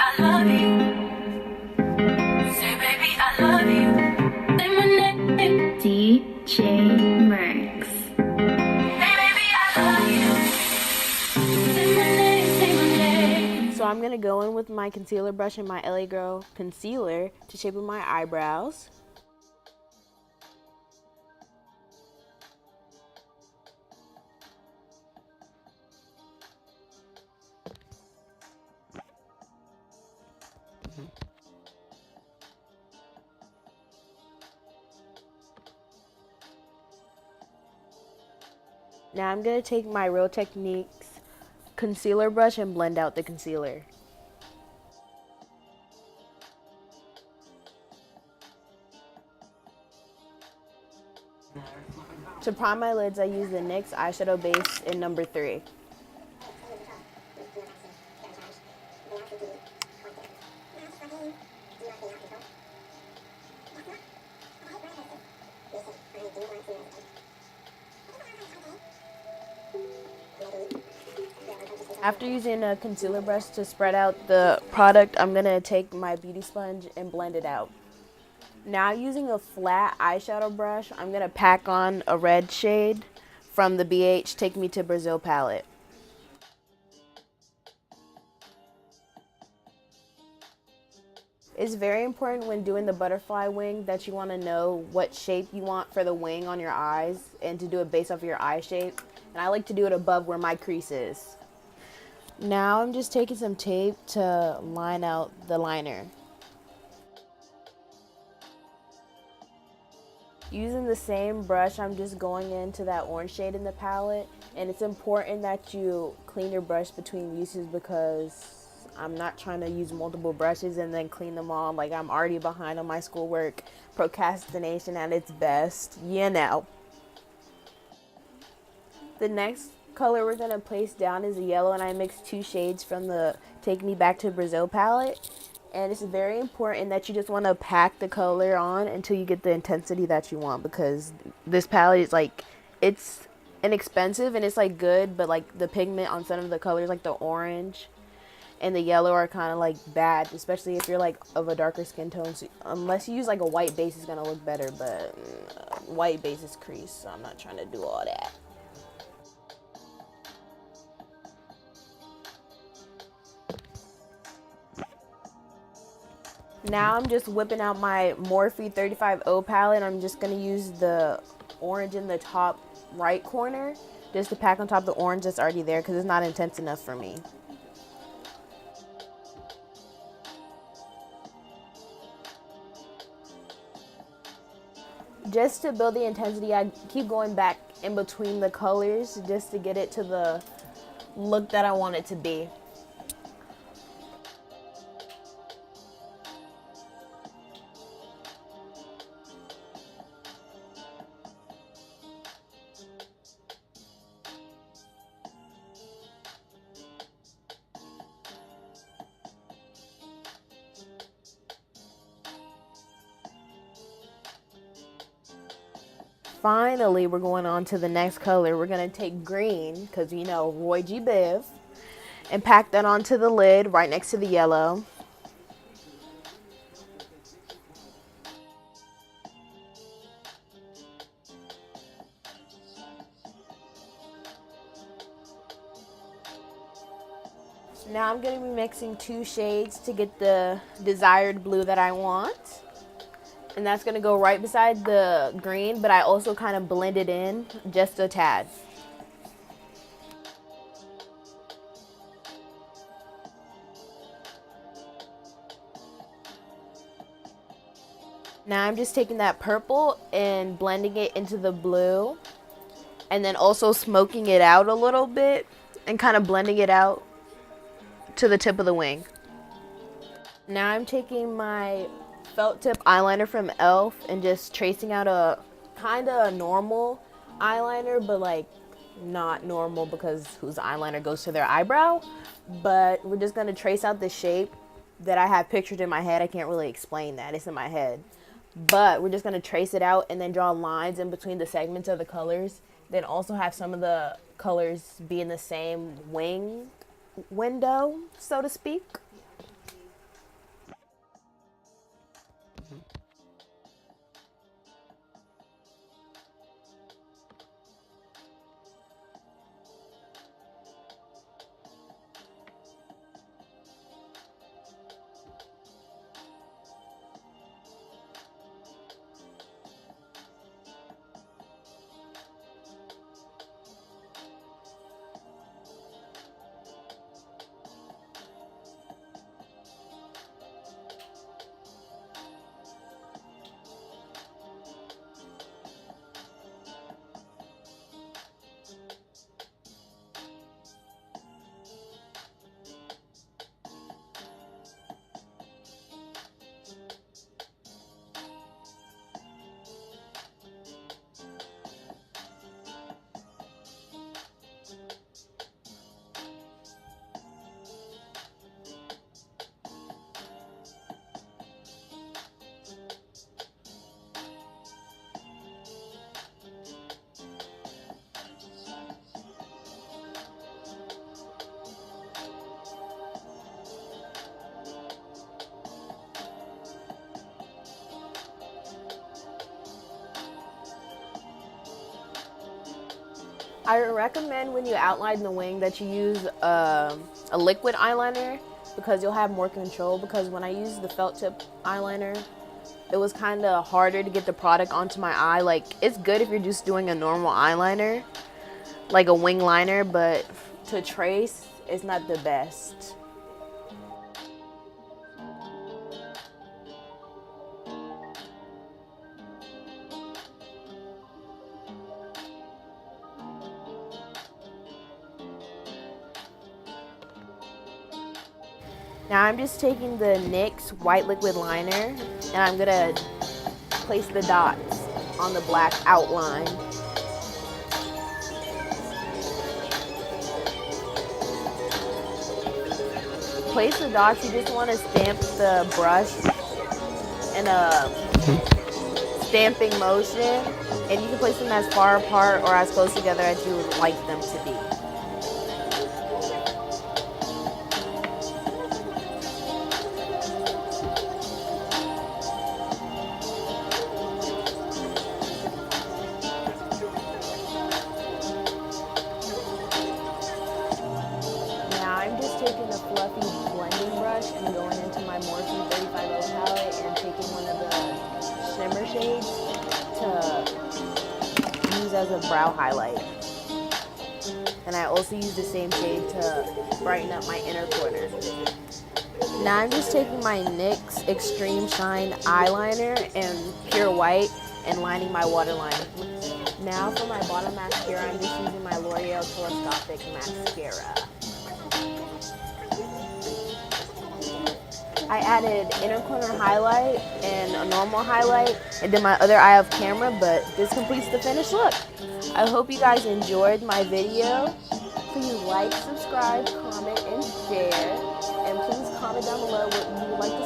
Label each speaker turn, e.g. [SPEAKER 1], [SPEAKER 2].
[SPEAKER 1] I love you. Say, baby, I love you. Say my name. DJ Merx. Hey, baby, I love you. Say my name, say my name.
[SPEAKER 2] So I'm going to go in with my concealer brush and my LA Girl concealer to shape up my eyebrows. Now I'm going to take my Real Techniques concealer brush and blend out the concealer. To prime my lids, I use the NYX eyeshadow base in number 3. After using a concealer brush to spread out the product, I'm going to take my beauty sponge and blend it out. Now using a flat eyeshadow brush, I'm going to pack on a red shade from the BH Take Me to Brazil palette. It's very important when doing the butterfly wing that you want to know what shape you want for the wing on your eyes and to do it based off your eye shape. And I like to do it above where my crease is. Now I'm just taking some tape to line out the liner. Using the same brush, I'm just going into that orange shade in the palette. And it's important that you clean your brush between uses because I'm not trying to use multiple brushes and then clean them all. Like, I'm already behind on my schoolwork. Procrastination at its best, you know. The next color we're going to place down is a yellow, and I mixed 2 shades from the Take Me Back to Brazil palette. And it's very important that you just want to pack the color on until you get the intensity that you want, because this palette is like, it's inexpensive and it's like good, but like the pigment on some of the colors, like the orange and the yellow, are kind of like bad, especially if you're like of a darker skin tone. So unless you use like a white base, it's going to look better, but white base is crease, so I'm not trying to do all that. Now I'm just whipping out my Morphe 35O palette. I'm just going to use the orange in the top right corner just to pack on top of the orange that's already there because it's not intense enough for me. Just to build the intensity, I keep going back in between the colors just to get it to the look that I want it to be. Finally, we're going on to the next color. We're going to take green, because you know, Roy G. Biv, and pack that onto the lid right next to the yellow. Now I'm going to be mixing 2 shades to get the desired blue that I want. And that's going to go right beside the green, but I also kind of blend it in just a tad. Now I'm just taking that purple and blending it into the blue, and then also smoking it out a little bit and kind of blending it out to the tip of the wing. Now I'm taking my felt tip eyeliner from e.l.f. and just tracing out a kind of normal eyeliner, but like not normal because whose eyeliner goes to their eyebrow. But we're just going to trace out the shape that I have pictured in my head. I can't really explain that, it's in my head. But we're just going to trace it out and then draw lines in between the segments of the colors. Then also have some of the colors be in the same wing window, so to speak. I recommend when you outline the wing that you use a liquid eyeliner because you'll have more control. Because when I used the felt tip eyeliner, it was kind of harder to get the product onto my eye. Like, it's good if you're just doing a normal eyeliner, like a wing liner, but to trace, it's not the best. Now I'm just taking the NYX white liquid liner and I'm gonna place the dots on the black outline. Place the dots, you just want to stamp the brush in a stamping motion, and you can place them as far apart or as close together as you would like them to be. Now I'm just taking a fluffy blending brush and going into my Morphe 35O palette and taking one of the shimmer shades to use as a brow highlight. And I also use the same shade to brighten up my inner corner. Now I'm just taking my NYX Extreme Shine eyeliner in pure white and lining my waterline. Now for my bottom mascara, I'm just using my L'Oreal Telescopic Mascara. I added inner corner highlight and a normal highlight and then my other eye off camera, but this completes the finished look. I hope you guys enjoyed my video. Please like, subscribe, comment, and share. And please comment down below what you would like to